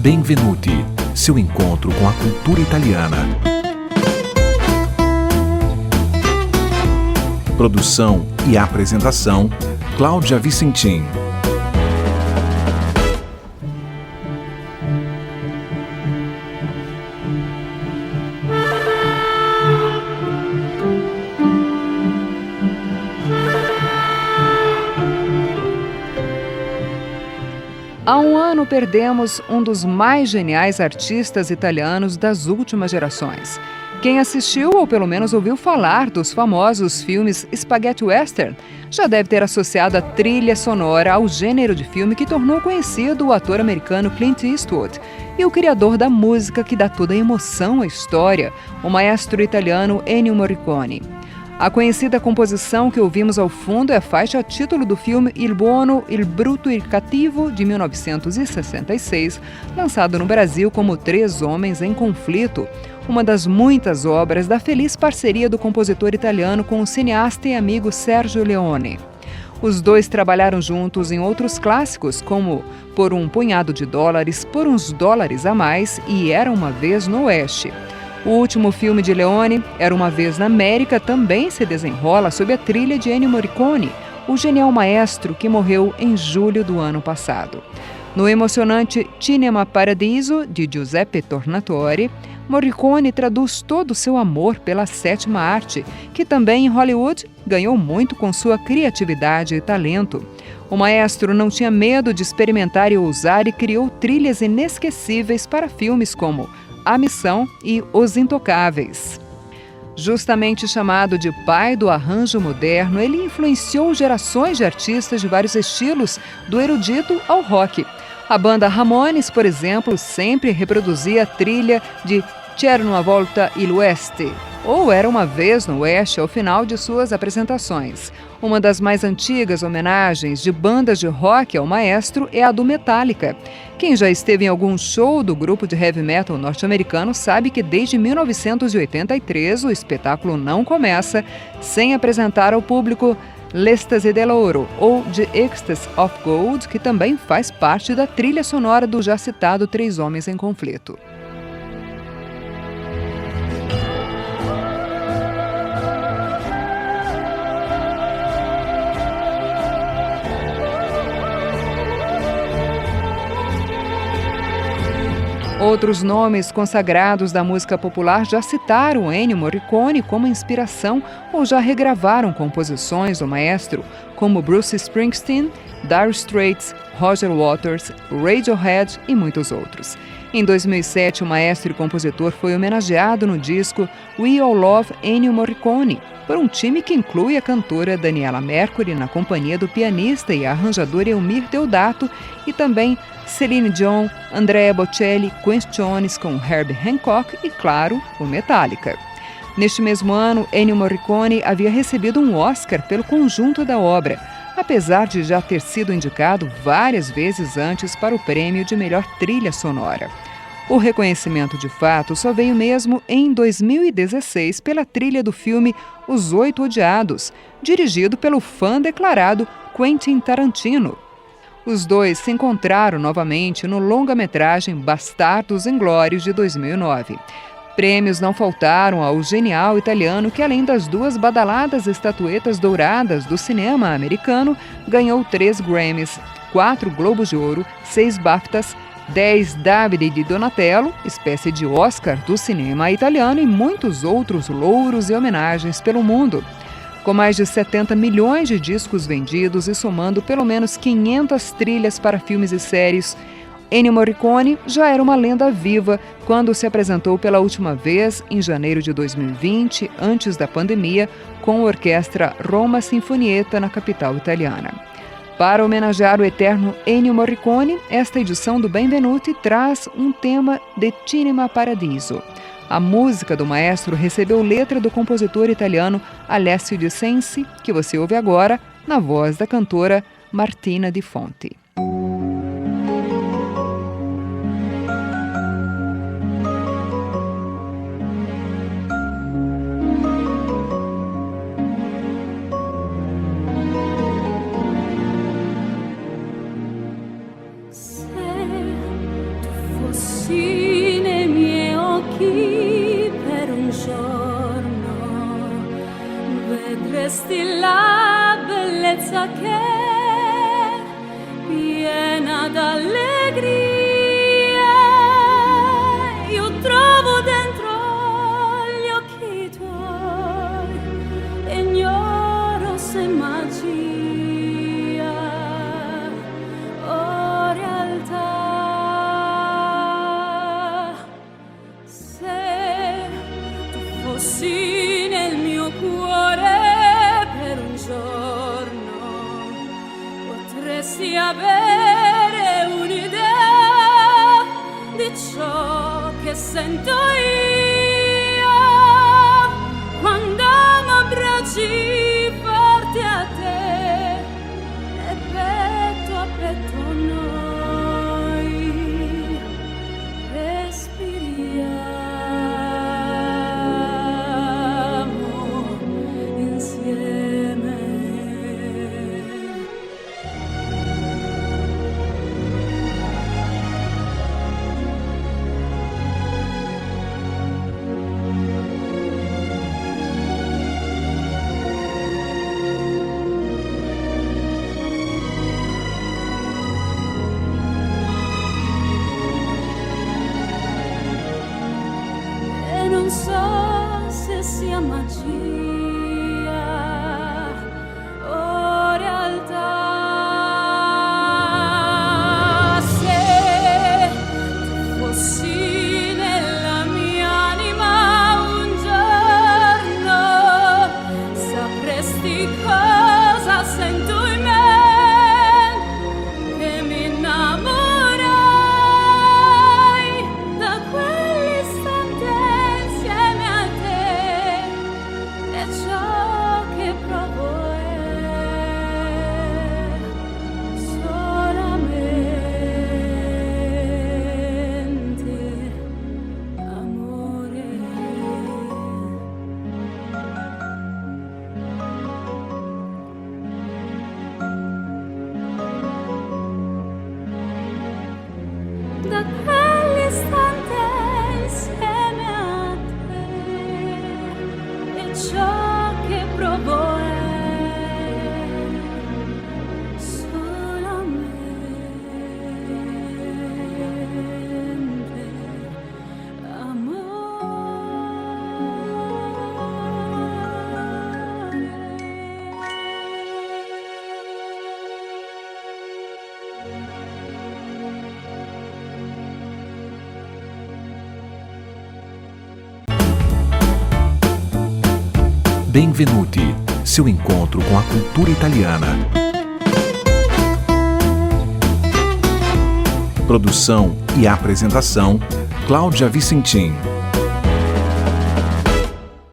Benvenuti, seu encontro com a cultura italiana. Produção e apresentação, Cláudia Vicentim. Há um ano perdemos um dos mais geniais artistas italianos das últimas gerações. Quem assistiu ou pelo menos ouviu falar dos famosos filmes Spaghetti Western já deve ter associado a trilha sonora ao gênero de filme que tornou conhecido o ator americano Clint Eastwood e o criador da música que dá toda a emoção à história, o maestro italiano Ennio Morricone. A conhecida composição que ouvimos ao fundo é a faixa título do filme Il Buono, il Brutto e il Cattivo, de 1966, lançado no Brasil como Três Homens em Conflito, uma das muitas obras da feliz parceria do compositor italiano com o cineasta e amigo Sergio Leone. Os dois trabalharam juntos em outros clássicos, como Por um Punhado de Dólares, Por uns Dólares a Mais e Era uma Vez no Oeste. O último filme de Leone, Era uma Vez na América, também se desenrola sob a trilha de Ennio Morricone, o genial maestro que morreu em julho do ano passado. No emocionante Cinema Paradiso, de Giuseppe Tornatore, Morricone traduz todo o seu amor pela sétima arte, que também em Hollywood ganhou muito com sua criatividade e talento. O maestro não tinha medo de experimentar e ousar e criou trilhas inesquecíveis para filmes como A Missão e Os Intocáveis. Justamente chamado de pai do arranjo moderno, ele influenciou gerações de artistas de vários estilos, do erudito ao rock. A banda Ramones, por exemplo, sempre reproduzia a trilha de C'era una volta il Oeste, ou Era uma Vez no Oeste, ao final de suas apresentações. Uma das mais antigas homenagens de bandas de rock ao maestro é a do Metallica. Quem já esteve em algum show do grupo de heavy metal norte-americano sabe que desde 1983 o espetáculo não começa sem apresentar ao público L'Ecstasy dell'Oro, ou The Ecstasy of Gold, que também faz parte da trilha sonora do já citado Três Homens em Conflito. Outros nomes consagrados da música popular já citaram Ennio Morricone como inspiração ou já regravaram composições do maestro, como Bruce Springsteen, Dire Straits, Roger Waters, Radiohead e muitos outros. Em 2007, o maestro e compositor foi homenageado no disco We All Love Ennio Morricone, por um time que inclui a cantora Daniela Mercury na companhia do pianista e arranjador Elmir Deodato e também Celine Dion, Andrea Bocelli, Quincy Jones com Herbie Hancock e, claro, o Metallica. Neste mesmo ano, Ennio Morricone havia recebido um Oscar pelo conjunto da obra, apesar de já ter sido indicado várias vezes antes para o prêmio de melhor trilha sonora. O reconhecimento de fato só veio mesmo em 2016 pela trilha do filme Os Oito Odiados, dirigido pelo fã declarado Quentin Tarantino. Os dois se encontraram novamente no longa-metragem Bastardos Inglórios de 2009. Prêmios não faltaram ao genial italiano que, além das duas badaladas estatuetas douradas do cinema americano, ganhou 3 Grammys, 4 Globos de Ouro, 6 BAFTAs, 10 Davide di Donatello, espécie de Oscar do cinema italiano, e muitos outros louros e homenagens pelo mundo. Com mais de 70 milhões de discos vendidos e somando pelo menos 500 trilhas para filmes e séries, Ennio Morricone já era uma lenda viva quando se apresentou pela última vez em janeiro de 2020, antes da pandemia, com a orquestra Roma Sinfonietta na capital italiana. Para homenagear o eterno Ennio Morricone, esta edição do Benvenuti traz um tema de Cinema Paradiso. A música do maestro recebeu letra do compositor italiano Alessio de Sensi, que você ouve agora na voz da cantora Martina Di Fonti. vita che piena d'allegria. Io trovo dentro gli occhi tuoi e ignoro se magia o realtà. Se tu fossi nel mio cuore per un giorno, potresti avere un'idea di ciò che sento io quando m'abbracci forte a te e petto a petto noi respiriamo insieme. E non so se sia magia o realtà. Se tu fossi nella mia anima un giorno, sapresti cosa sento in me, che mi innamorai da quell'istante insieme a te, e ciò che provo è solamente amore. Da quell'istante insieme a te, e ciò che provo è solamente Benvenuti, seu encontro com a cultura italiana. Produção e apresentação, Cláudia Vicentim.